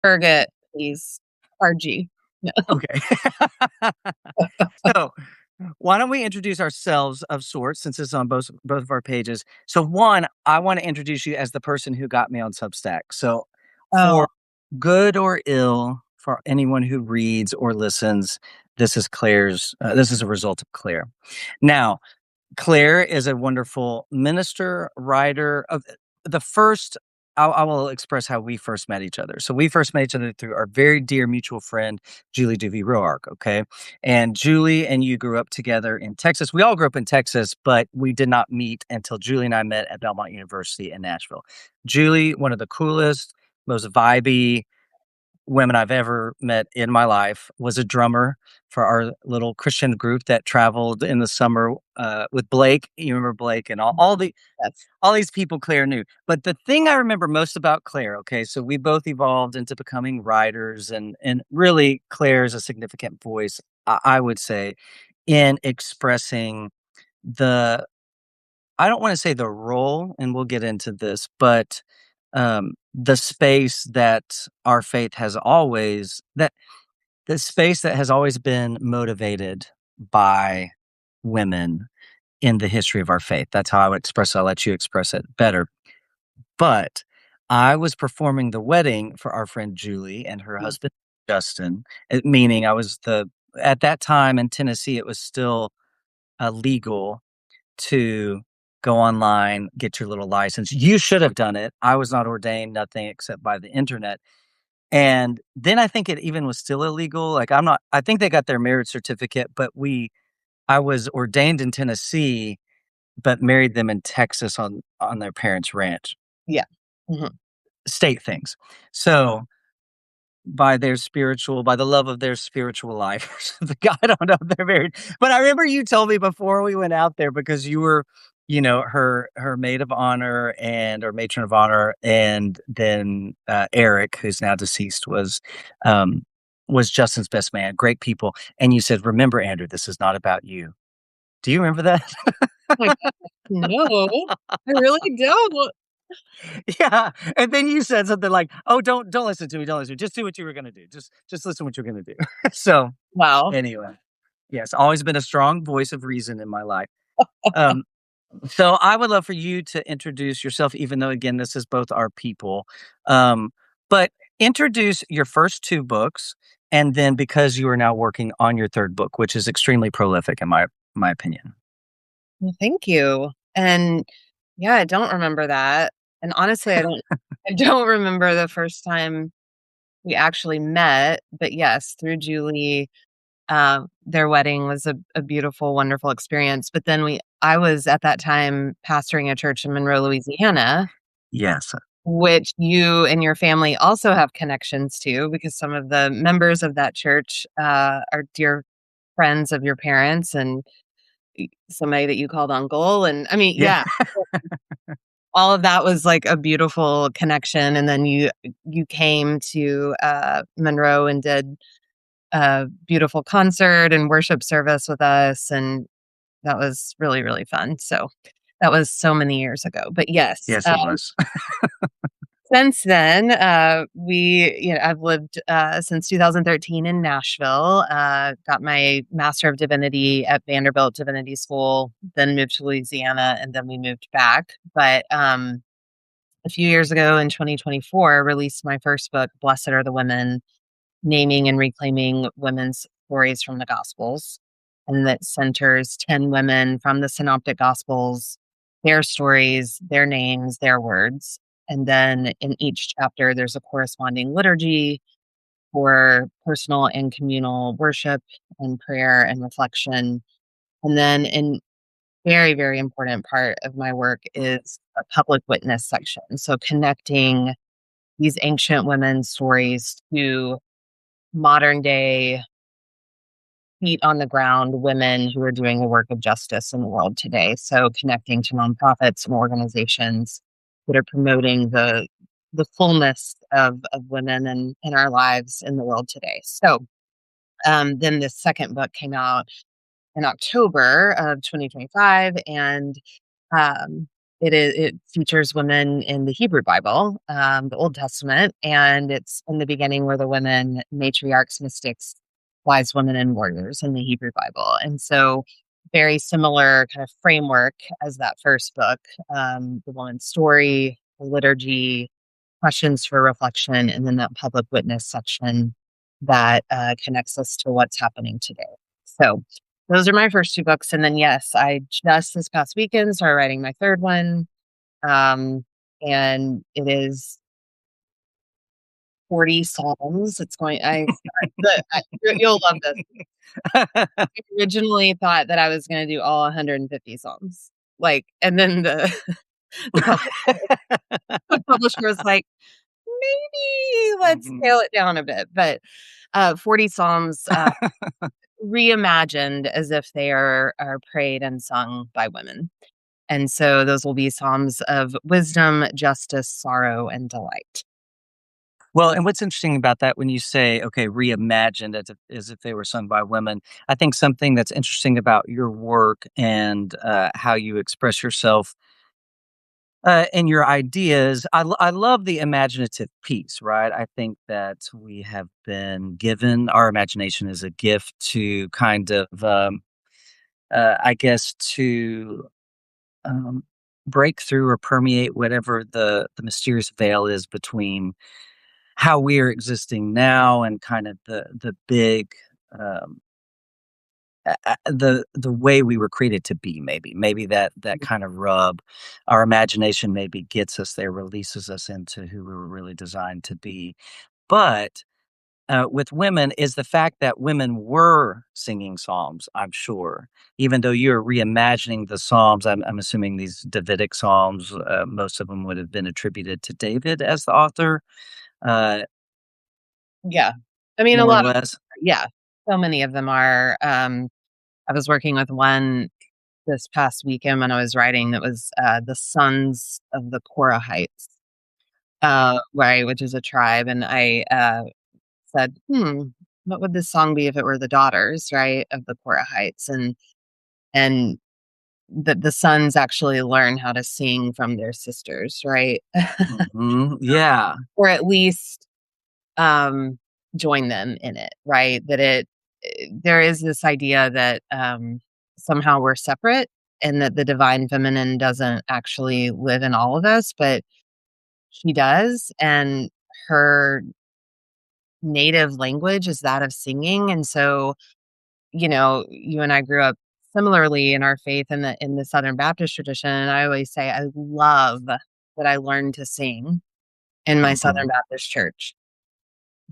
McKeever-Burgett, please. RG. No. Okay. So why don't we introduce ourselves of sorts, since it's on both of our pages. So one, I want to introduce you as the person who got me on Substack. So Oh, for good or ill, for anyone who reads or listens, this is this is a result of Claire. Now, Claire is a wonderful minister, writer. Of the first, I will express how we first met each other. So we first met each other through our very dear mutual friend, Julie Duvie Roark. Okay. And Julie and you grew up together in Texas. We all grew up in Texas, but we did not meet until Julie and I met at Belmont University in Nashville. Julie, one of the coolest, most vibey, women I've ever met in my life, was a drummer for our little Christian group that traveled in the summer with Blake. You remember Blake and yes. all these people Claire knew. But the thing I remember most about Claire, okay, so we both evolved into becoming writers, and really Claire is a significant voice, I would say, in expressing the, I don't want to say the role, and we'll get into this, but the space that our faith has always that the space that has always been motivated by women in the history of our faith. That's how I would express it. I'll let you express it better. But I was performing the wedding for our friend Julie and her Mm. husband Justin, meaning I was at that time in Tennessee, it was still legal to go online, get your little license. You should have done it. I was not ordained, nothing except by the internet. And then I think it even was still illegal. Like I think they got their marriage certificate, but I was ordained in Tennessee, but married them in Texas on their parents' ranch. Yeah. Mhm. State things. So by the love of their spiritual life or something. I don't know if they're married. But I remember you told me before we went out there, because you were, her maid of honor or matron of honor, and then Eric, who's now deceased, was Justin's best man. Great people. And you said, "Remember, Andrew, this is not about you." Do you remember that? Oh my god, no, I really don't. Yeah. And then you said something like, "Oh, don't listen to me. Don't listen. Just do what you were gonna do. Just listen what you're gonna do." So Wow. anyway, yes, always been a strong voice of reason in my life. Um, so I would love for you to introduce yourself, even though again this is both our people. But introduce your first two books, and then, because you are now working on your third book, which is extremely prolific in my opinion. Well, thank you. And yeah, I don't remember that. And honestly, I don't remember the first time we actually met, but yes, through Julie, their wedding was a beautiful, wonderful experience. But then I was at that time pastoring a church in Monroe, Louisiana, Yes. which you and your family also have connections to, because some of the members of that church are dear friends of your parents, and somebody that you called uncle. And I mean, Yeah. yeah, all of that was like a beautiful connection. And then you came to Monroe and did a beautiful concert and worship service with us, and that was really, really fun. So that was so many years ago. But yes, Yes, it was. since then, I've lived since 2013 in Nashville. Got my Master of Divinity at Vanderbilt Divinity School, then moved to Louisiana, and then we moved back. But a few years ago in 2024, released my first book, Blessed Are the Women, naming and reclaiming women's stories from the Gospels. And that centers 10 women from the Synoptic Gospels, their stories, their names, their words. And then in each chapter, there's a corresponding liturgy for personal and communal worship and prayer and reflection. And then, in very, very important part of my work, is a public witness section. So connecting these ancient women's stories to modern day, feet on the ground women who are doing a work of justice in the world today. So connecting to nonprofits and organizations that are promoting the fullness of women in our lives in the world today. So then the second book came out in October of 2025, and it features women in the Hebrew Bible, the Old Testament, and it's in the beginning where the women matriarchs, mystics, wise women, and warriors in the Hebrew Bible, and so very similar kind of framework as that first book. The woman's story, the liturgy, questions for reflection, and then that public witness section that connects us to what's happening today. So those are my first two books. And then, yes, I just this past weekend started writing my third one. Um, and it is 40 Psalms. It's going, you'll love this. I originally thought that I was going to do all 150 Psalms. Like, and then the, the publisher was like, maybe let's Mhm. scale it down a bit. But 40 Psalms reimagined as if they are prayed and sung by women. And so those will be Psalms of wisdom, justice, sorrow, and delight. Well, and what's interesting about that when you say, okay, reimagined as if they were sung by women, I think something that's interesting about your work and how you express yourself and your ideas. I love the imaginative piece, right? I think that we have been given our imagination as a gift to kind of, I guess, to um, break through or permeate whatever the mysterious veil is between how we are existing now and kind of the big um, the way we were created to be. Maybe that kind of rub our imagination maybe gets us there, releases us into who we were really designed to be. But with women is the fact that women were singing psalms, I'm sure, even though you're reimagining the psalms. I'm assuming these Davidic psalms, most of them would have been attributed to David as the author, uh, Yeah. I mean, a more or lot of, less. yeah, so many of them are. I was working with one this past weekend when I was writing that was the sons of the Korahites, right, which is a tribe. And I said, what would this song be if it were the daughters, right, of the Korahites? And the sons actually learn how to sing from their sisters, right? Mhm, yeah. Or at least um, join them in it, right? There is this idea that somehow we're separate and that the divine feminine doesn't actually live in all of us, but she does. And her native language is that of singing. And so, you and I grew up similarly in our faith in the Southern Baptist tradition. And I always say I love that I learned to sing in my Mhm, Southern Baptist church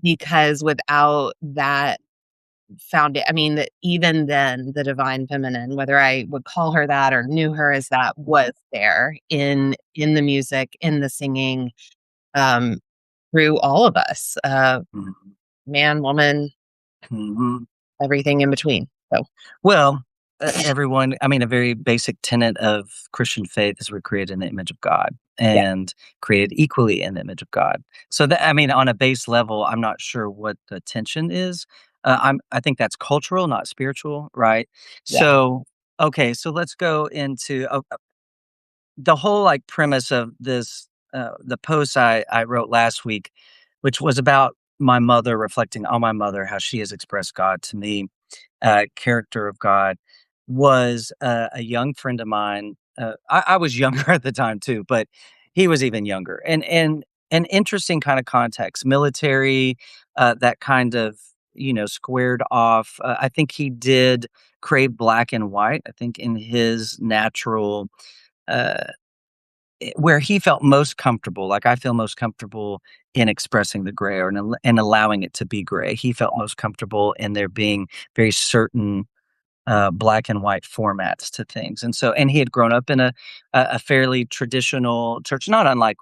because without that found it, I mean, that even then, the divine feminine, whether I would call her that or knew her as that, was there in the music, in the singing, um, through all of us, mhm, man, woman, mhm. everything in between. So, Well, everyone, I mean, a very basic tenet of Christian faith is we're created in the image of God yeah, and created equally in the image of God. So that, I mean, on a base level, I'm not sure what the tension is. I think that's cultural, not spiritual, right? yeah. So, okay, so let's go into the whole like premise of this, the post I wrote last week, which was about my mother, reflecting on my mother, how she has expressed God to me, character of God, was a young friend of mine. I was younger at the time too, but he was even younger, and an interesting kind of context, military, that kind of squared off. I think he did crave black and white. I think in his natural. Uh, where he felt most comfortable, like I feel most comfortable in expressing the gray or and allowing it to be gray. He felt most comfortable in there being very certain black and white formats to things. And so, and he had grown up in a fairly traditional church, not unlike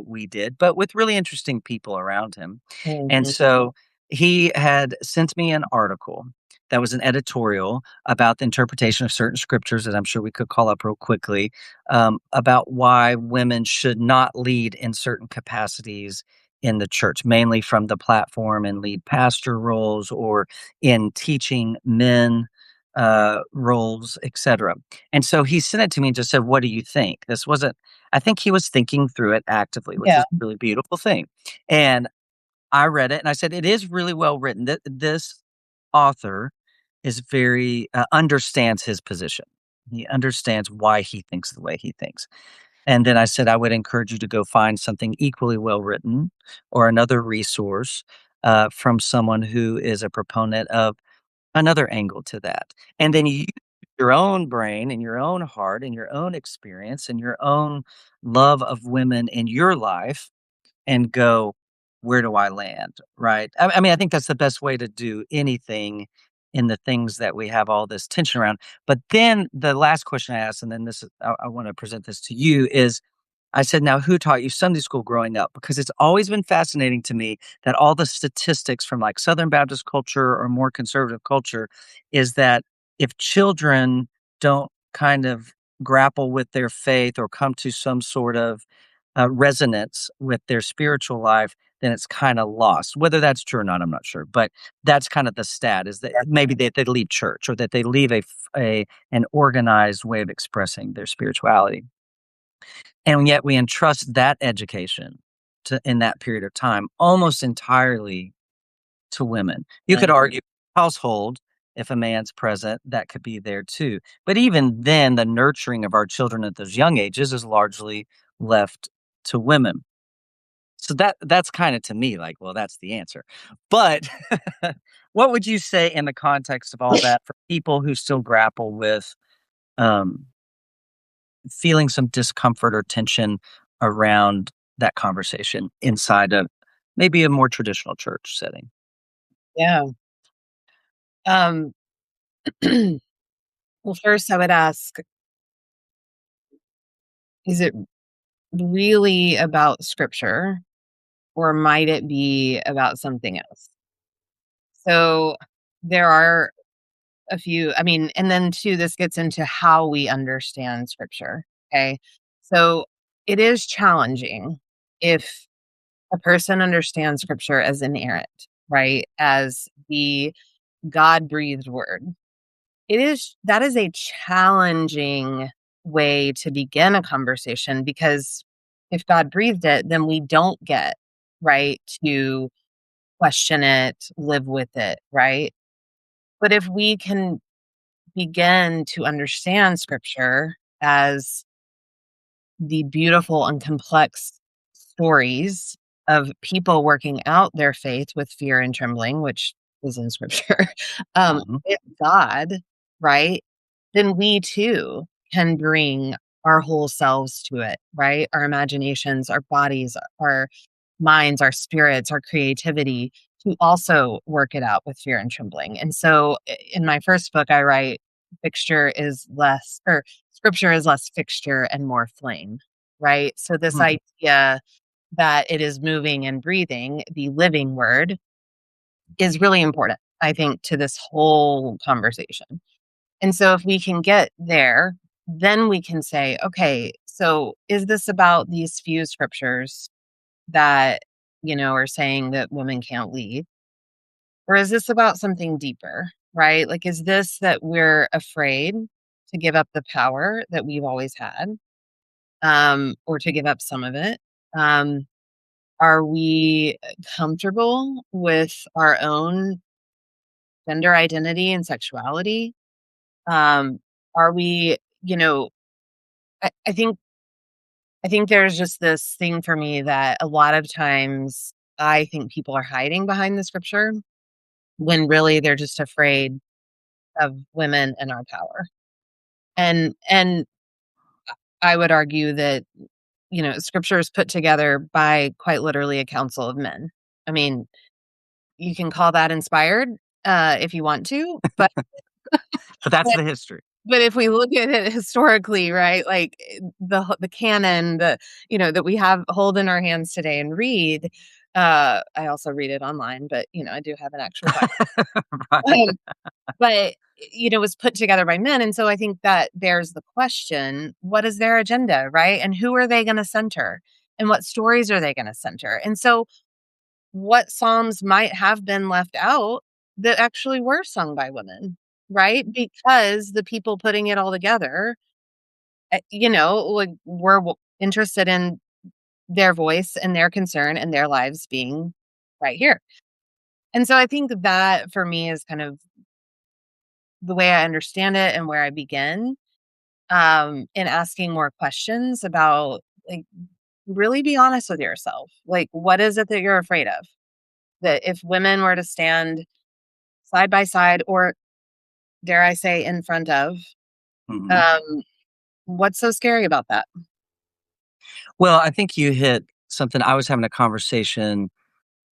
we did, but with really interesting people around him. And Mhm. so, he had sent me an article that was an editorial about the interpretation of certain scriptures that I'm sure we could call up real quickly, about why women should not lead in certain capacities in the church, mainly from the platform and lead pastor roles or in teaching men roles, etc. And so he sent it to me and just said, "What do you think?" This wasn't. I think he was thinking through it actively, which Yeah. is a really beautiful thing. And I read it and I said, "It is really well written. This author is very understands his position. He understands why he thinks the way he thinks." And then I said, I would encourage you to go find something equally well written or another resource from someone who is a proponent of another angle to that. And then you use your own brain and your own heart and your own experience and your own love of women in your life and go, where do I land? Right. I mean, I think that's the best way to do anything in the things that we have all this tension around. But then the last question I asked, and then I want to present this to you is I said, now who taught you Sunday school growing up? Because it's always been fascinating to me that all the statistics from like Southern Baptist culture or more conservative culture is that if children don't kind of grapple with their faith or come to some sort of resonance with their spiritual life, then it's kind of lost. Whether that's true or not, I'm not sure. But that's kind of the stat is that maybe they leave church or that they leave an organized way of expressing their spirituality. And yet we entrust that education to in that period of time almost entirely to women. You could argue household, if a man's present, that could be there too. But even then, the nurturing of our children at those young ages is largely left to women. So that's kind of to me like, well, that's the answer. But what would you say in the context of all that for people who still grapple with um, feeling some discomfort or tension around that conversation inside of maybe a more traditional church setting? Yeah. Um, well, first I would ask, is it really about scripture or might it be about something else? So there are a few, I mean, and then too, this gets into how we understand scripture. Okay. So it is challenging if a person understands scripture as inerrant, right? As the God breathed word. That is a challenging way to begin a conversation because if God breathed it, then we don't get, right, to question it, live with it, right? But if we can begin to understand scripture as the beautiful and complex stories of people working out their faith with fear and trembling, which is in scripture, Mhm, with God, right? Then we too can bring our whole selves to it, right? Our imaginations, our bodies, our minds, our spirits, our creativity to also work it out with fear and trembling. And so in my first book, I write fixture is less, or scripture is less fixture and more flame, right? So this mhm, idea that it is moving and breathing, the living word, is really important, I think, to this whole conversation. And so if we can get there, then we can say, okay, so is this about these few scriptures that, are saying that women can't lead? Or is this about something deeper, right? Like, is this that we're afraid to give up the power that we've always had, or to give up some of it? Um, are we comfortable with our own gender identity and sexuality? Um, are we, you know, I think there's just this thing for me that a lot of times I think people are hiding behind the scripture when really they're just afraid of women and our power. And I would argue that, scripture is put together by quite literally a council of men. I mean, you can call that inspired if you want to, but but that's the history. but if we look at it historically, right, like the canon, that we have hold in our hands today and read. I also read it online, but I do have an actual Bible. Right. Um, but was put together by men, and so I think that bears the question: what is their agenda, right? And who are they going to center? And what stories are they going to center? And so, what psalms might have been left out that actually were sung by women? right? Because the people putting it all together, like we're interested in their voice and their concern and their lives being right here. And so I think that for me is kind of the way I understand it and where I begin, in asking more questions about, like, really be honest with yourself. Like, what is it that you're afraid of? That if women were to stand side by side, or dare I say, in front of, Mhm. um, what's so scary about that? Well, I think you hit something. I was having a conversation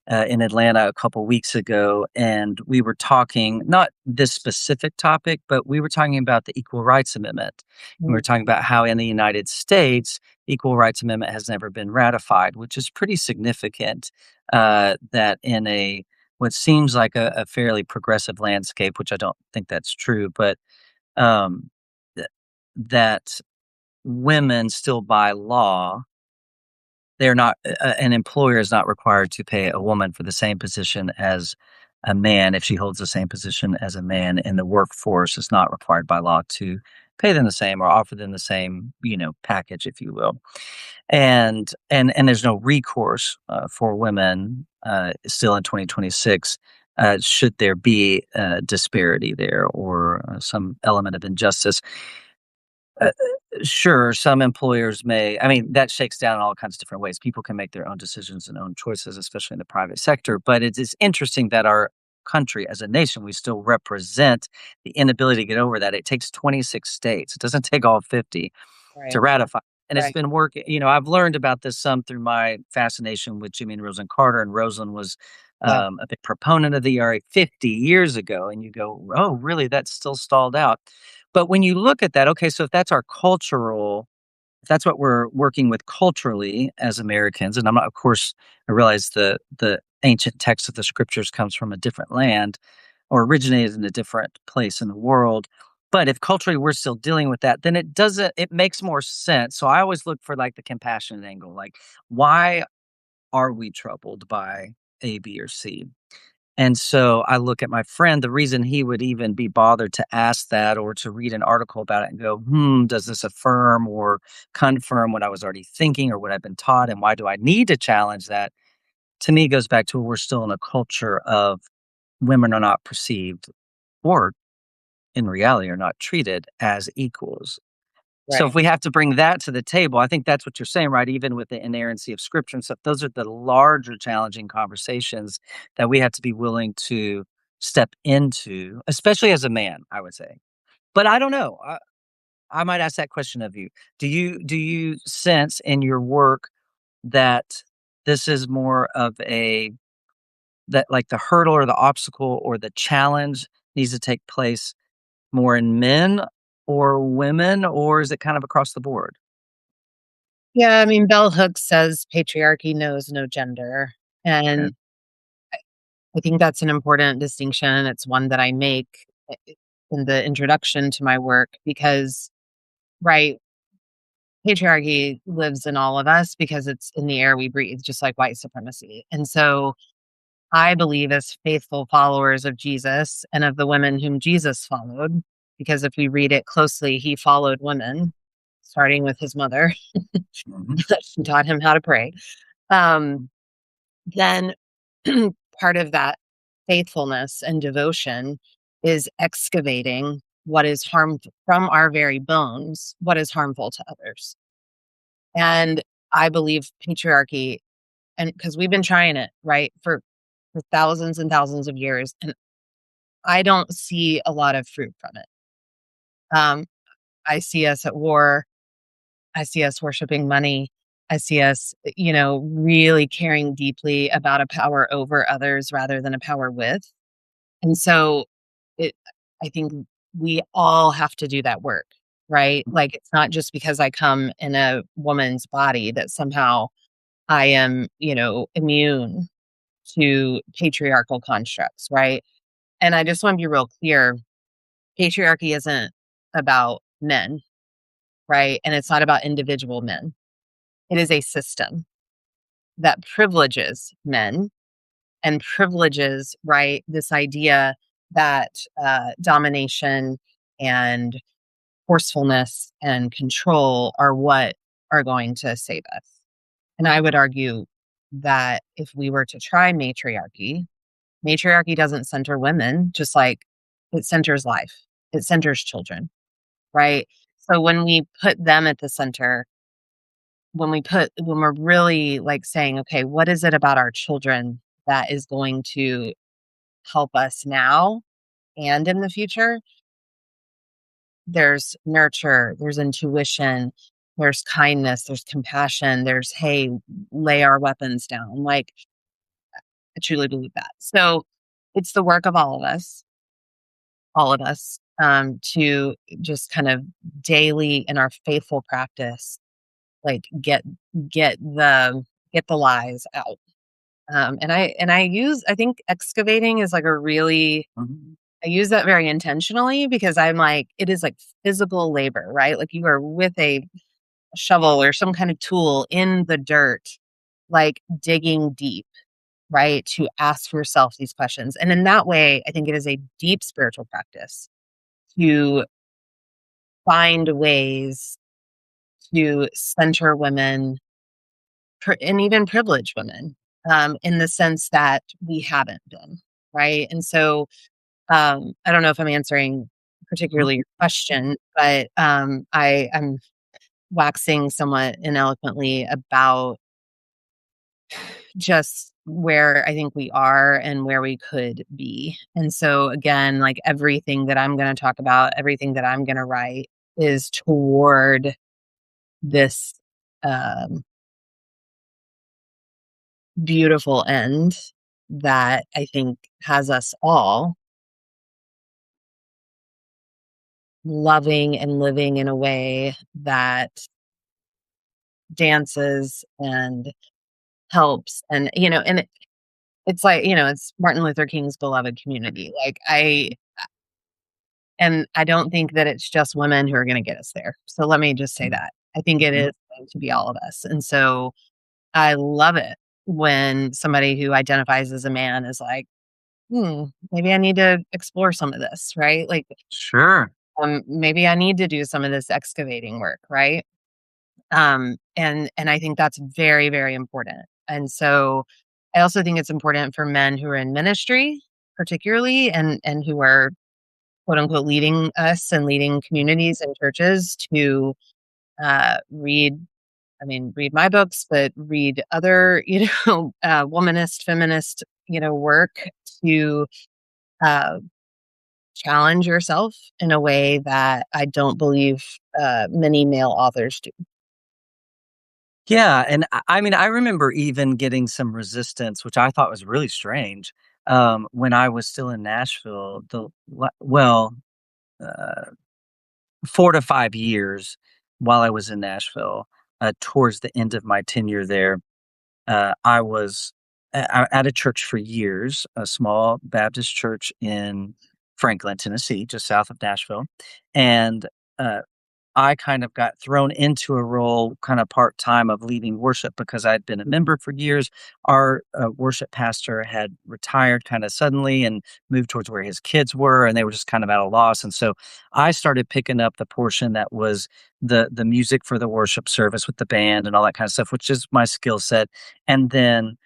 in Atlanta a couple weeks ago, and we were talking not this specific topic, but we were talking about the Equal Rights Amendment. And we were Mm, talking about how in the United States, the Equal Rights Amendment has never been ratified, which is pretty significant. That in a what seems like a fairly progressive landscape, which I don't think that's true, but um, th- that women still by law they're not an employer is not required to pay a woman for the same position as a man if she holds the same position as a man in the workforce. It's not required by law to pay them the same or offer them the same, package, if you will. And there's no recourse for women still in 2026 should there be disparity there or some element of injustice. Uh, sure, some employers may I mean, that shakes down in all kinds of different ways. People can make their own decisions and own choices, especially in the private sector, but it is interesting that our country as a nation, we still represent the inability to get over that. It takes 26 states. It doesn't take all 50 to right, ratify. And it's right. been working. I've learned about this some through my fascination with Jimmy and Rosalynn Carter, and Rosalynn was Yeah, a big proponent of the ERA 50 years ago. And you go, oh, really? That's still stalled out. But when you look at that, okay, so if that's our cultural, if that's what we're working with culturally as Americans, and I'm not, of course, I realize the ancient text of the scriptures comes from a different land or originated in a different place in the world. But if culturally we're still dealing with that, then it makes more sense. So I always look for like the compassionate angle, like why are we troubled by A, B, or C? And so I look at my friend, the reason he would even be bothered to ask that or to read an article about it and go, does this affirm or confirm what I was already thinking or what I've been taught? And why do I need to challenge that? To me, goes back to we're still in a culture of women are not perceived or in reality are not treated as equals. So right. if we have to bring that to the table, I think that's what you're saying, right? Even with the inerrancy of scripture and stuff, those are the larger challenging conversations that we have to be willing to step into, especially as a man, I would say. But I don't know. I might ask that question of you. Do you sense in your work that this is more of a that like the hurdle or the obstacle or the challenge needs to take place more in men or women, or is it kind of across the board? Yeah, I mean, bell hooks says patriarchy knows no gender, Okay. and I think that's an important distinction. It's one that I make in the introduction to my work because, right, patriarchy lives in all of us because it's in the air we breathe, just like white supremacy. And so I believe, as faithful followers of Jesus and of the women whom Jesus followed, because if we read it closely, he followed women, starting with his mother. Mhm. She taught him how to pray. Um, then part of that faithfulness and devotion is excavating what is harmful from our very bones, what is harmful to others. And I believe patriarchy, and because we've been trying it, right, for thousands and thousands of years, and I don't see a lot of fruit from it. Um, I see us at war. I see us worshiping money. I see us, really caring deeply about a power over others rather than a power with. And so it I think we all have to do that work, right? Like, it's not just because I come in a woman's body that somehow I am, immune to patriarchal constructs, right? And I just want to be real clear, patriarchy isn't about men, right? And it's not about individual men. It is a system that privileges men and privileges, right, this idea. that domination and forcefulness and control are what are going to save us. And I would argue that if we were to try matriarchy, matriarchy doesn't center women, just like it centers life, it centers children, right? So when we put them at the center, when we're really like saying, okay, what is it about our children that is going to help us now and in the future? There's nurture, there's intuition, there's kindness, there's compassion, there's, hey, lay our weapons down. Like, I truly believe that. So it's the work of all of us, to just kind of daily in our faithful practice, like get the get the lies out. I think excavating is like a really Mhm. I use that very intentionally because I'm like, it is like physical labor, right? Like you are with a shovel or some kind of tool in the dirt, like digging deep, right? To ask yourself these questions. And in that way, I think it is a deep spiritual practice to find ways to center women and even privilege women, in the sense that we haven't been, right? And so I don't know if I'm answering Mhm. particularly your question, but I'm waxing somewhat ineloquently about just where I think we are and where we could be. And so, again, like everything that I'm going to talk about, everything that I'm going to write is toward this um, beautiful end that I think has us all loving and living in a way that dances and helps and it's like it's Martin Luther King's beloved community. Like I don't think that it's just women who are going to get us there. So let me just say that I think it Mhm. is going to be all of us. And so I love it when somebody who identifies as a man is like, maybe I need to explore some of this, right? Like, Sure. maybe I need to do some of this excavating work, right? And I think that's very, very important. And so I also think it's important for men who are in ministry, particularly, and who are quote unquote leading us and leading communities and churches to read. I mean, read my books, but read other, womanist, feminist, work to uh, challenge yourself in a way that I don't believe many male authors do. Yeah, and I mean, I remember even getting some resistance, which I thought was really strange, when I was still in Nashville, uh, 4 to 5 years while I was in Nashville, towards the end of my tenure there. I was at a church for years, a small Baptist church in Franklin, Tennessee, just south of Nashville, and, uh I kind of got thrown into a role kind of part-time of leading worship because I'd been a member for years. Our, worship pastor had retired kinda suddenly and moved towards where his kids were, and they were just kind of at a loss, and so I started picking up the portion that was the music for the worship service with the band and all that kind of stuff, which is my skill set, and then,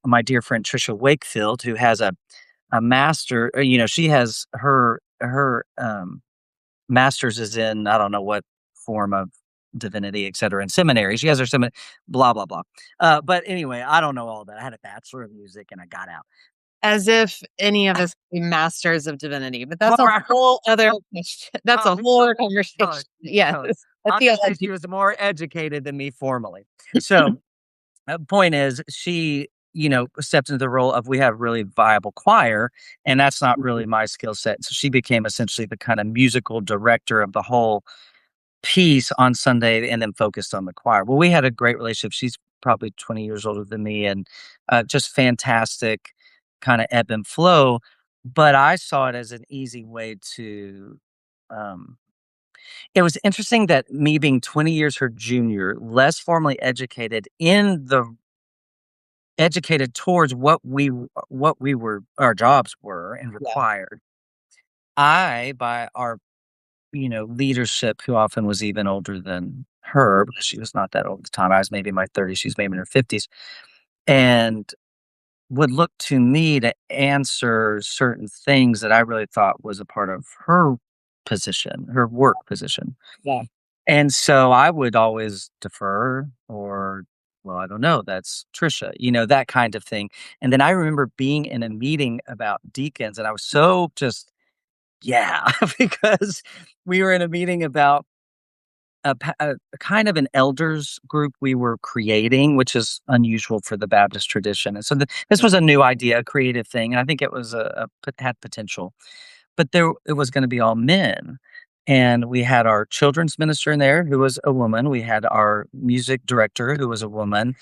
my dear friend Trisha Wakefield, who has a master she has her master's is in I don't know what form of divinity, et cetera, in seminary. She has her blah, blah, blah. But anyway, I don't know all that. I had a bachelor of music and I got out. As if any of us be masters of divinity, but Well, that's a right. whole other question. That's a whole other conversation. Totally, Yes, totally. a I'll just say she theology. was more educated than me formally. So, point is, she, stepped into the role of we have really viable choir, and that's not really my skill set. So she became essentially the kind of musical director of the whole piece on Sunday and then focused on the choir. Well, we had a great relationship. She's probably 20 years older than me and just fantastic kind of ebb and flow. But I saw it as an easy way to. Um, it was interesting that me being 20 years her junior, less formally educated in the educated towards what we were our jobs were and Yeah, required. by our, leadership, who often was even older than her, because she was not that old at the time. I was maybe in my 30s, she's maybe in her 50s, and would look to me to answer certain things that I really thought was a part of her position, her work position. Yeah. And so I would always defer or, well, I don't know, that's Trisha, that kind of thing. And then I remember being in a meeting about deacons, and I was so just, yeah, because we were in a meeting about a kind of an elders group we were creating, which is unusual for the Baptist tradition. And so this was a new idea, a creative thing. And I think it was had potential, but it was going to be all men. And we had our children's minister in there who was a woman. We had our music director who was a woman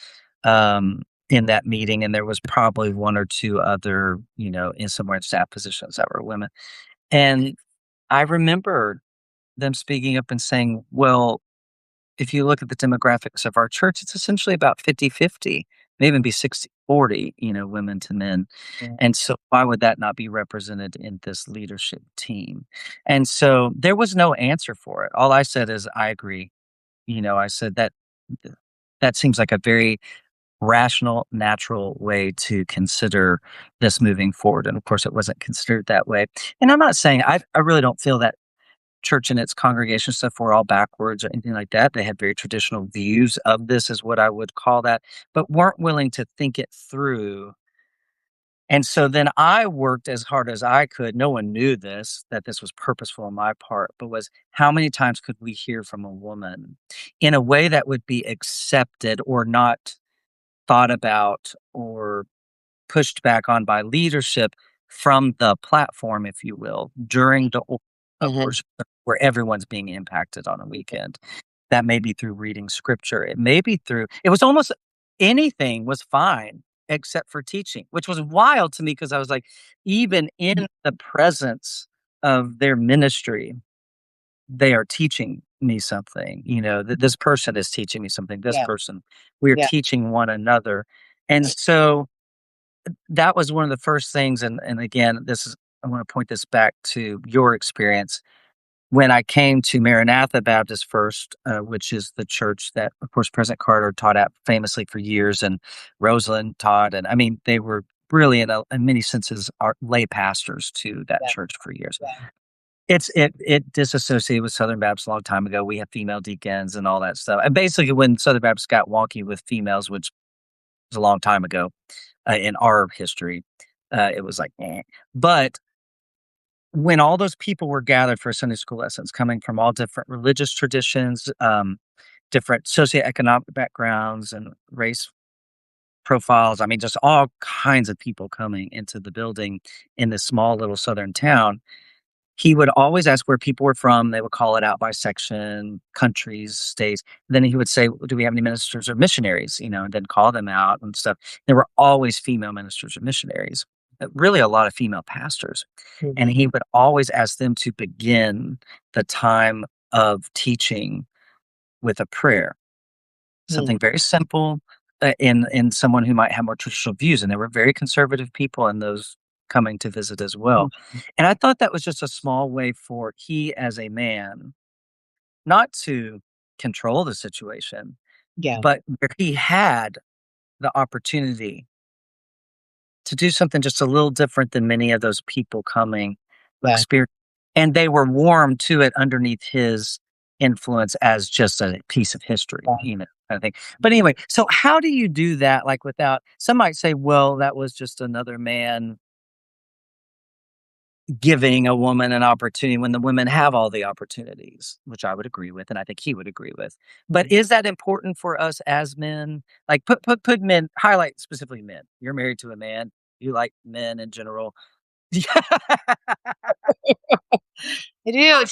in that meeting. And there was probably one or two other, in somewhere in staff positions that were women. And I remember them speaking up and saying, well, if you look at the demographics of our church, it's essentially about 50-50, may even be 60-40, women to men. Yeah. And so why would that not be represented in this leadership team? And so there was no answer for it. All I said is, I agree. I said that seems like a very rational, natural way to consider this moving forward. And of course, it wasn't considered that way. And I'm not saying I really don't feel that church and its congregation stuff were all backwards or anything like that. They had very traditional views of this, is what I would call that, but weren't willing to think it through. And so then I worked as hard as I could. No one knew this, that this was purposeful on my part, but was how many times could we hear from a woman in a way that would be accepted or not thought about or pushed back on by leadership from the platform, if you will, during the of Mhm. worship where everyone's being impacted on a weekend. That may be through reading scripture. It may be through, it was almost anything was fine except for teaching, which was wild to me because I was like, even in the presence of their ministry, they are teaching me something, that this person is teaching me something, this Yeah. person, we're Yeah. teaching one another. And so that was one of the first things, and again, this is I wanna point this back to your experience. When I came to Maranatha Baptist First, which is the church that, of course, President Carter taught at famously for years, and Rosalind taught, and I mean, they were really, in many senses, are lay pastors to that Yeah. church for years. Yeah. It disassociated with Southern Baptist a long time ago. We have female deacons and all that stuff, and basically, when Southern Baptist got wonky with females, which was a long time ago, in our history. It was like, eh. But when all those people were gathered for Sunday school lessons, coming from all different religious traditions, different socioeconomic backgrounds, and race profiles, I mean, just all kinds of people coming into the building in this small little southern town, he would always ask where people were from. They would call it out by section, countries, states. Then he would say, "Well, do we have any ministers or missionaries?" And then call them out and stuff. There were always female ministers or missionaries, really a lot of female pastors. And Mhm. he would always ask them to begin the time of teaching with a prayer, Mhm. something very simple, in someone who might have more traditional views. And there were very conservative people in those coming to visit as well. Mhm. And I thought that was just a small way for he as a man not to control the situation, Yeah. but where he had the opportunity to do something just a little different than many of those people coming who Yeah. experience, and they were warm to it underneath his influence as just a piece of history, Yeah. kind of thing. But anyway, so how do you do that, like, without some might say, well, that was just another man giving a woman an opportunity when the women have all the opportunities, which I would agree with, and I think he would agree with. But is that important for us as men? Like, put men, highlight specifically men. You're married to a man. You like men in general. I do.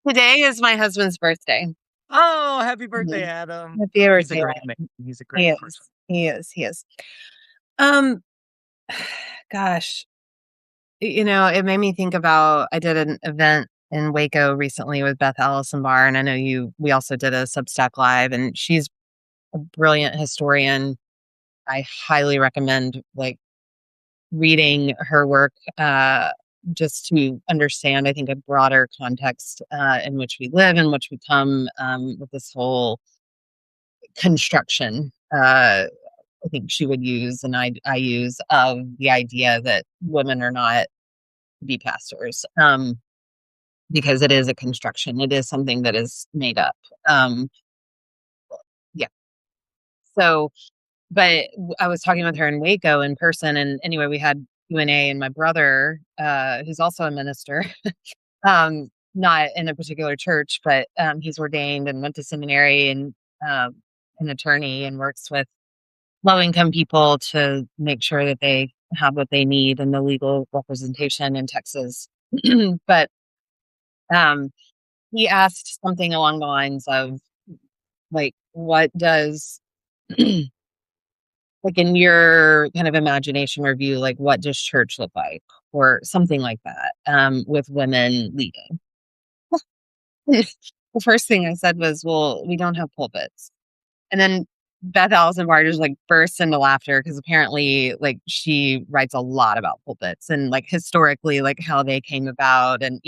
Today is my husband's birthday. Oh, happy birthday, Mhm. Adam. Happy He's a birthday. great man. He's a He great person. is. He is. He is. Um, gosh, it made me think about I did an event in Waco recently with Beth Allison Barr, and I know we also did a Substack Live, and she's a brilliant historian. I highly recommend reading her work. just to understand, I think, a broader context in which we live, in which we come with this whole construction. I think she would use, and I use, of the idea that women are not to be pastors, because it is a construction. It is something that is made up. Um, yeah. So, but I was talking with her in Waco in person, and anyway, we had Q&A, and my brother, who's also a minister, not in a particular church, but he's ordained and went to seminary, and um, an attorney, and works with low income people to make sure that they have what they need and the legal representation in Texas. But um, he asked something along the lines of, like, what does, like, in your kind of imagination or view, like, what does church look like, or something like that, with women leading? The first thing I said was, well, we don't have pulpits. And then Beth Allison Barr just, like, burst into laughter because apparently, like, she writes a lot about pulpits and, like, historically, like, how they came about, and,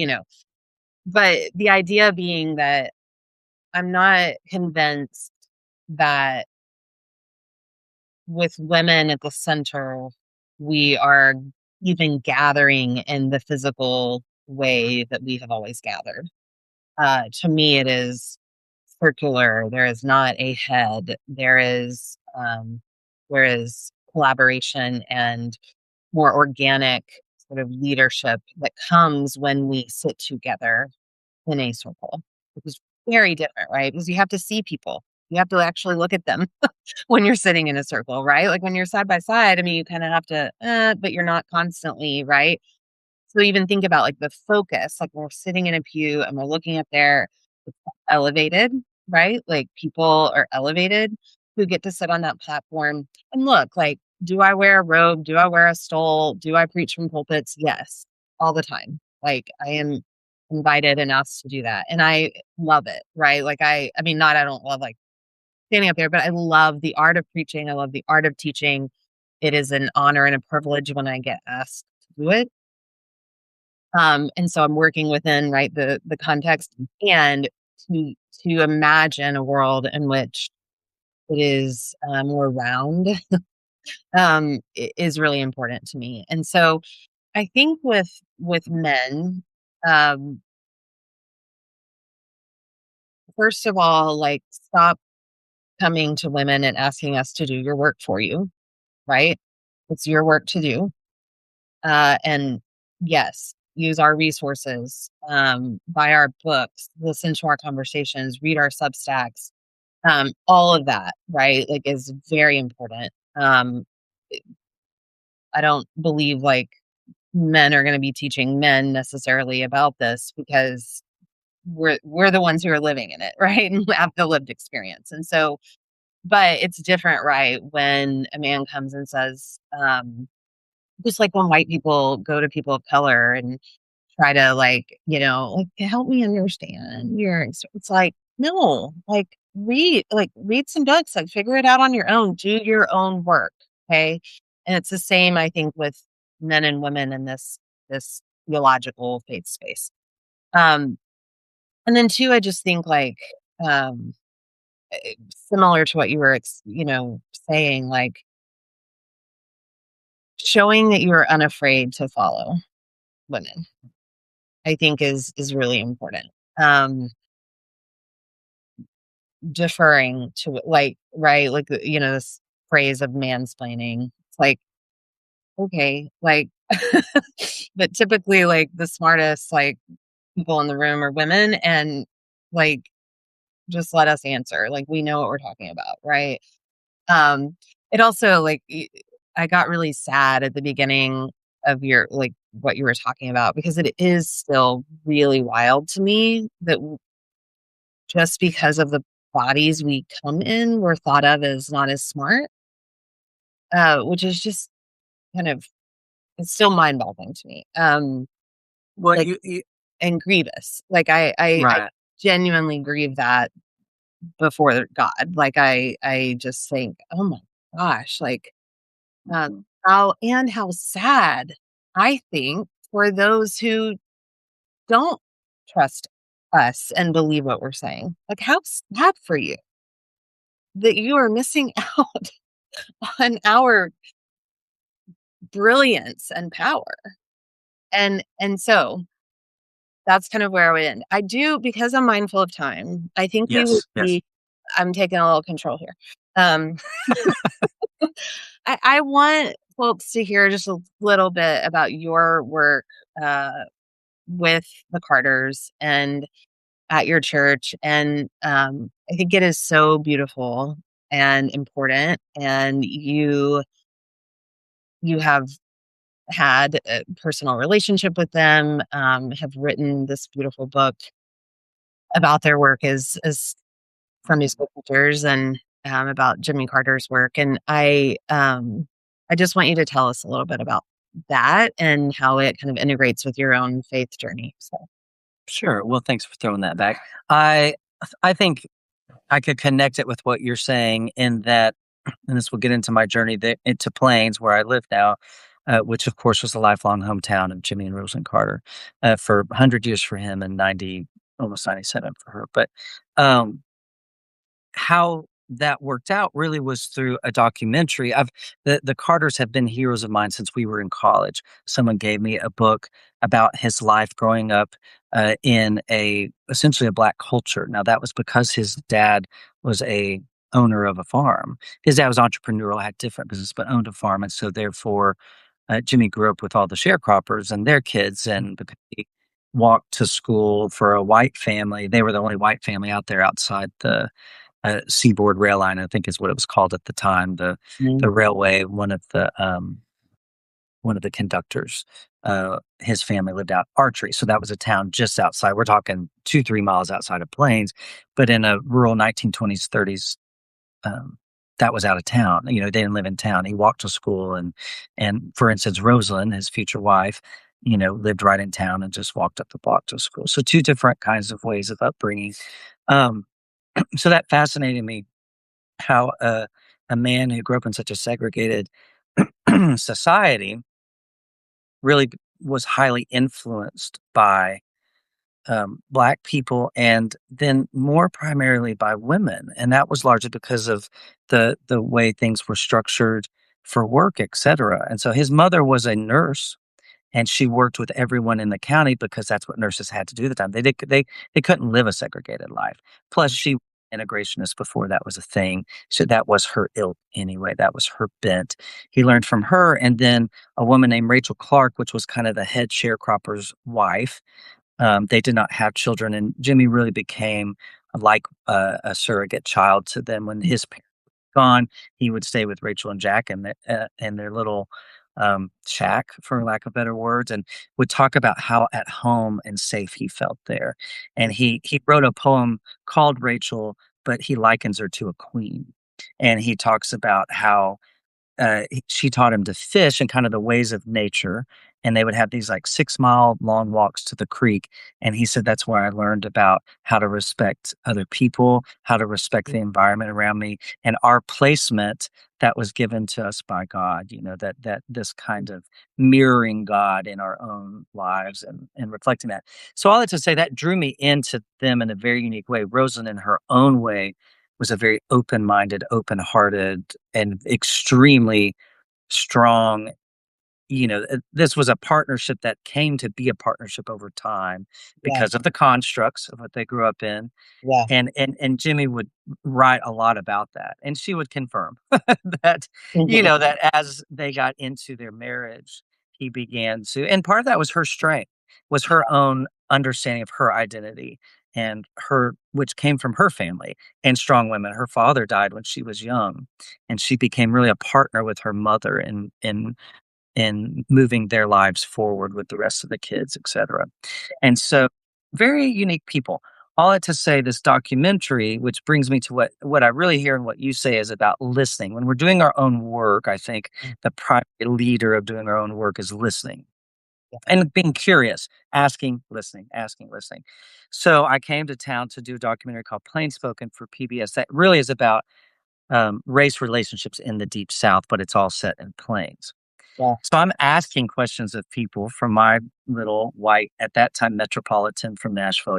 but the idea being that I'm not convinced that with women at the center, we are even gathering in the physical way that we have always gathered. To me, it is circular. There is not a head. There is collaboration and more organic sort of leadership that comes when we sit together in a circle, which is very different, right? Because you have to see people. You have to actually look at them when you're sitting in a circle, right? Like when you're side by side, I mean, you kind of have to, but you're not constantly, right? So even think about, like, the focus, like when we're sitting in a pew and we're looking up there, it's elevated, right? Like people are elevated who get to sit on that platform and look, like, do I wear a robe? Do I wear a stole? Do I preach from pulpits? Yes, all the time. Like I am invited and asked to do that. And I love it, right? Like I mean, not, I don't love like standing up there, but I love the art of preaching. I love the art of teaching. It is an honor and a privilege when I get asked to do it. And so I'm working within, right, the context, and to to imagine a world in which it is more round, is really important to me. And so I think with men, um, first of all, like, stop coming to women and asking us to do your work for you, right? It's your work to do. And yes, use our resources, buy our books, listen to our conversations, read our Substacks, all of that, right? Like is very important. I don't believe like men are going to be teaching men necessarily about this because we're the ones who are living in it, right? And have the lived experience. And so, but it's different, right? When a man comes and says, just like when white people go to people of color and try to like, like help me understand it's like, no, like read some books, like figure it out on your own, do your own work. Okay. And it's the same, I think, with men and women in this theological faith space. Um, and then two, I just think like um similar to what you were saying, like showing that you are unafraid to follow women, I think is really important. Um, Deferring to like, right, like, this phrase of mansplaining. It's like, okay, like, but typically, like, the smartest, like, people in the room are women, and, like, just let us answer. Like, we know what we're talking about, right? Um, it also, like, I got really sad at the beginning of your like, what you were talking about because it is still really wild to me that just because of the bodies we come in, we're thought of as not as smart, which is just kind of it's still mind-boggling to me. Well, Like, and grievous. Like, I right. genuinely grieve that before God. Like, I just think, "Oh my gosh," like, how sad, I think. for those who don't trust us and believe what we're saying. Like, how sad for you that you are missing out on our brilliance and power. And so that's kind of where I would end. I do, because I'm mindful of time, I think we would Yes, yes. be, I'm taking a little control here. Um, I want folks to hear just a little bit about your work uh, with the Carters and at your church. And I think it is so beautiful and important. And you have had a personal relationship with them, have written this beautiful book about their work as Sunday school teachers, and about Jimmy Carter's work. And I just want you to tell us a little bit about that and how it kind of integrates with your own faith journey. So, Sure. Well, thanks for throwing that back. I think I could connect it with what you're saying in that, and this will get into my journey there, into Plains, where I live now, which of course was a lifelong hometown of Jimmy and Rosalind Carter, for 100 years for him and 90, almost 97 for her. But um, how that worked out really was through a documentary. The Carters have been heroes of mine since we were in college. Someone gave me a book about his life growing up in a essentially a black culture. Now that was because his dad was a owner of a farm. His dad was entrepreneurial, had different business, but owned a farm, and so therefore Jimmy grew up with all the sharecroppers and their kids, and because he walked to school for a white family, they were the only white family out there outside the Seaboard Rail Line, I think is what it was called at the time. The mm, railway, one of the conductors, his family lived out Archery, so that was a town just outside. We're talking 2-3 miles outside of Plains, but in a rural 1920s 30s, that was out of town. You know, they didn't live in town. He walked to school, and for instance, Rosalind, his future wife, you know, lived right in town and just walked up the block to school. So two different kinds of ways of upbringing. Um, so that fascinated me how a man who grew up in such a segregated society really was highly influenced by black people, and then more primarily by women, and that was largely because of the way things were structured for work, etc. And so his mother was a nurse, and she worked with everyone in the county because that's what nurses had to do at the time. They couldn't live a segregated life. Plus, she was an integrationist before that was a thing, so that was her ilk anyway. That was her bent. He learned from her, and then a woman named Rachel Clark, which was kind of the head sharecropper's wife. They did not have children, and Jimmy really became like a surrogate child to them when his parents gone, he would stay with Rachel and Jack in their little shack, for lack of better words, and would talk about how at home and safe he felt there. And he wrote a poem called Rachel, but he likens her to a queen. And he talks about how she taught him to fish and kind of the ways of nature. And they would have these like 6 mile long walks to the creek. And he said, that's where I learned about how to respect other people, how to respect the environment around me, and our placement that was given to us by God, you know, that this kind of mirroring God in our own lives and reflecting that. So all that to say that drew me into them in a very unique way. Rosalind in her own way was a very open-minded, open-hearted, and extremely strong. You know, this was a partnership that came to be a partnership over time yeah, because of the constructs of what they grew up in. yeah, And Jimmy would write a lot about that, and she would confirm that, you mhm, know, that as they got into their marriage, he began to, and part of that was her strength, was her own understanding of her identity, and her, which came from her family and strong women. Her father died when she was young, and she became really a partner with her mother in moving their lives forward with the rest of the kids, etc. And so, very unique people. All that to say, this documentary, which brings me to what I really hear and what you say is about listening. When we're doing our own work, I think the primary leader of doing our own work is listening and being curious, asking, listening, asking, listening. So I came to town to do a documentary called Plain Spoken for PBS that really is about race relationships in the Deep South, but it's all set in Plains. Yeah. So I'm asking questions of people from my little white, at that time, metropolitan from Nashville,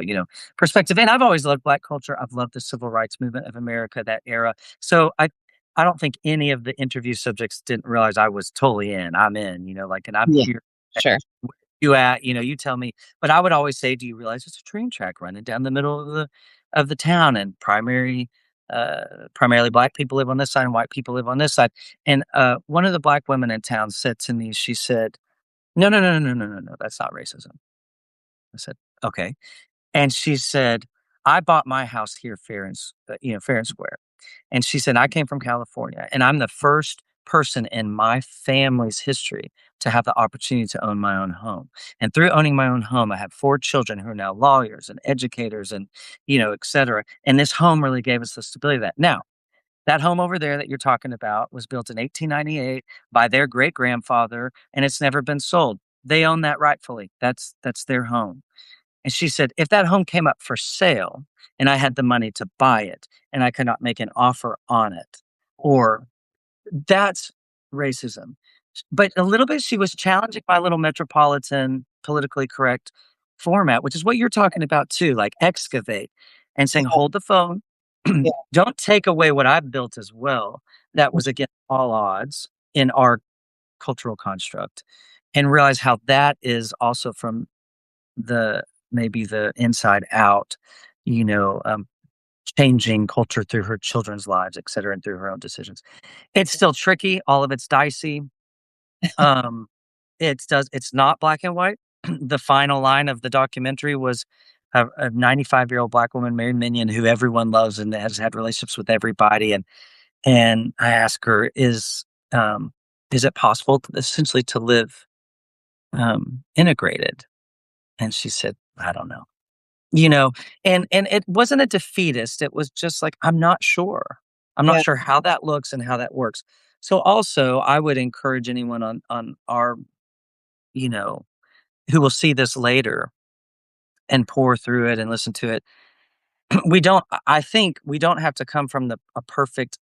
perspective. And I've always loved Black culture. I've loved the civil rights movement of America, that era. So I don't think any of the interview subjects didn't realize I was totally in. I'm in, and I'm Yeah. here. Sure. Where you at? You tell me. But I would always say, do you realize it's a train track running down the middle of the town, and primarily Black people live on this side and white people live on this side. And one of the Black women in town said to me, she said, "No, no, no, no, no, no, no, no, that's not racism." I said, "Okay." And she said, "I bought my house here fair and square." And she said, "I came from California, and I'm the first person in my family's history to have the opportunity to own my own home. And through owning my own home, I have 4 children who are now lawyers and educators and, et cetera. And this home really gave us the stability of that." Now, that home over there that you're talking about was built in 1898 by their great-grandfather, and it's never been sold. They own that rightfully. That's their home. And she said, "If that home came up for sale and I had the money to buy it and I could not make an offer on it, or that's racism." But a little bit she was challenging my little metropolitan, politically correct format, which is what you're talking about too, like excavate and saying, Yeah. "Hold the phone. Yeah. Don't take away what I've built as well. That was against all odds in our cultural construct." And realize how that is also from the maybe the inside out, you know, um, changing culture through her children's lives, et cetera, and through her own decisions. It's still tricky. All of it's dicey. Um, it's not black and white. The final line of the documentary was a 95-year-old Black woman, Mary Minion, who everyone loves and has had relationships with everybody. And I asked her, is it possible essentially to live integrated? And she said, "I don't know." You know, and it wasn't a defeatist, it was just like, "I'm not sure. I'm not Yeah. sure how that looks and how that works." So, also, I would encourage anyone on our you know, who will see this later and pour through it and listen to it. I think we don't have to come from a perfect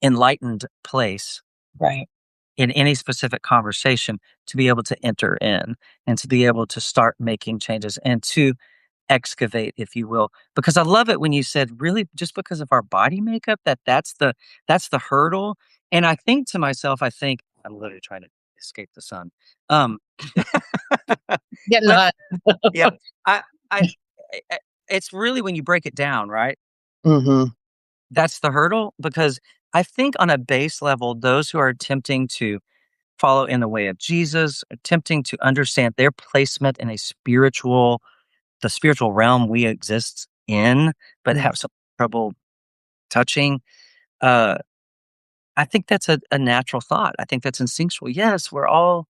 enlightened place Right. in any specific conversation to be able to enter in and to be able to start making changes and to excavate, if you will, because I love it when you said, really, just because of our body makeup, that's the hurdle. And I think to myself, I'm literally trying to escape the sun. Um, Getting but hot. yeah, I, I, I- it's really when you break it down, right? Hmm. That's the hurdle because I think on a base level, those who are attempting to follow in the way of Jesus, attempting to understand their placement in the spiritual realm we exist in, but Yeah. have some trouble touching. Uh, I think that's a natural thought. I think that's instinctual. Yes, we're all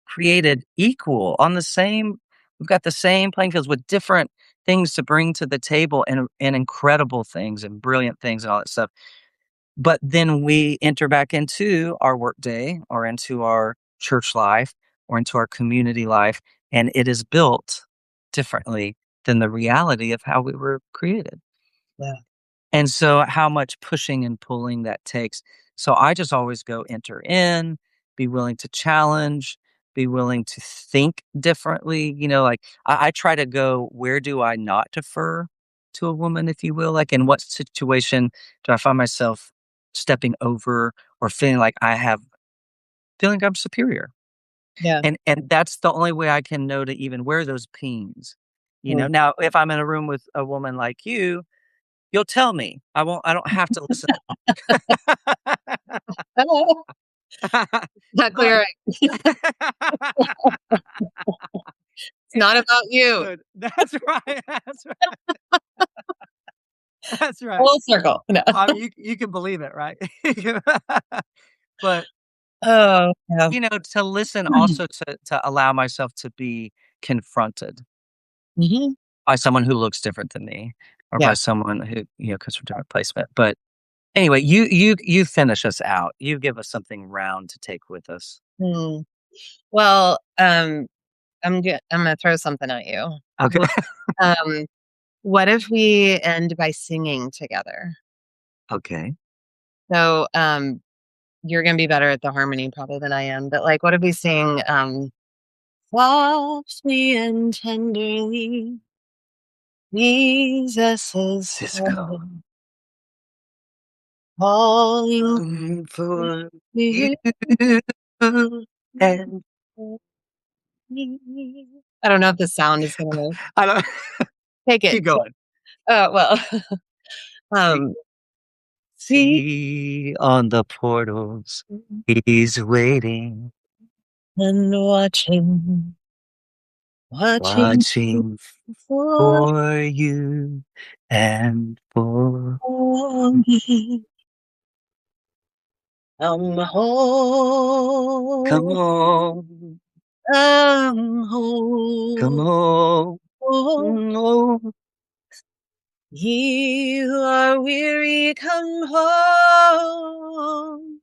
created equal on the same. We've got the same playing fields with different things to bring to the table and incredible things and brilliant things and all that stuff. But then we enter back into our workday or into our church life or into our community life, and it is built differently than the reality of how we were created. Yeah. And so how much pushing and pulling that takes. So I just always go enter in, be willing to challenge, be willing to think differently. Like I try to go, where do I not defer to a woman, if you will? Like in what situation do I find myself stepping over or feeling I'm superior? Yeah. And that's the only way I can know to even wear those pins. Mm. Now if I'm in a room with a woman like you'll tell me. I don't have to listen. Hello. Not But clear. It's not about you. good. That's right. That's right. That's right. Full circle. No. I mean, you can believe it, right? But, Oh, yeah. to listen also to allow myself to be confronted Hmm. by someone who looks different than me or by Yeah. someone who, comes from different placement. But anyway, you finish us out. You give us something round to take with us. Hmm. Well, I'm gonna throw something at you. Okay. Um, what if we end by singing together? Okay. So, you're gonna be better at the harmony probably than I am, but, like, what if we sing, softly and tenderly, Jesus is Cisco. calling, calling For to you you and and me. I don't know if the sound is gonna work. I don't Take it. keep going. Oh, well, See, um, see see on the portals, he's waiting, and watching, watching watching for for you and for me. I'm come home, on, I'm come home. on, no. You are weary, come home.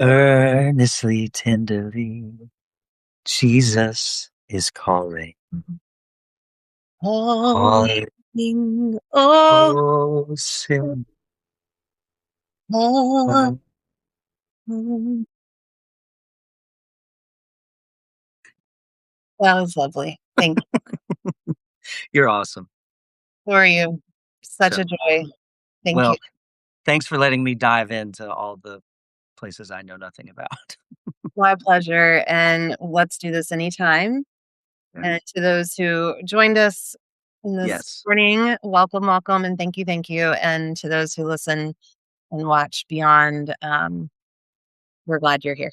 Earnestly, tenderly, Jesus is calling, Calling, calling, oh, oh, sin. home. That was lovely. Thank you. You're awesome. Who are you? Such So, a joy. Thank you. well, thanks for letting me dive into all the places I know nothing about. My pleasure. And let's do this anytime. Yeah. And to those who joined us in this Yes. morning, welcome, welcome, and thank you, thank you. And to those who listen and watch beyond, we're glad you're here.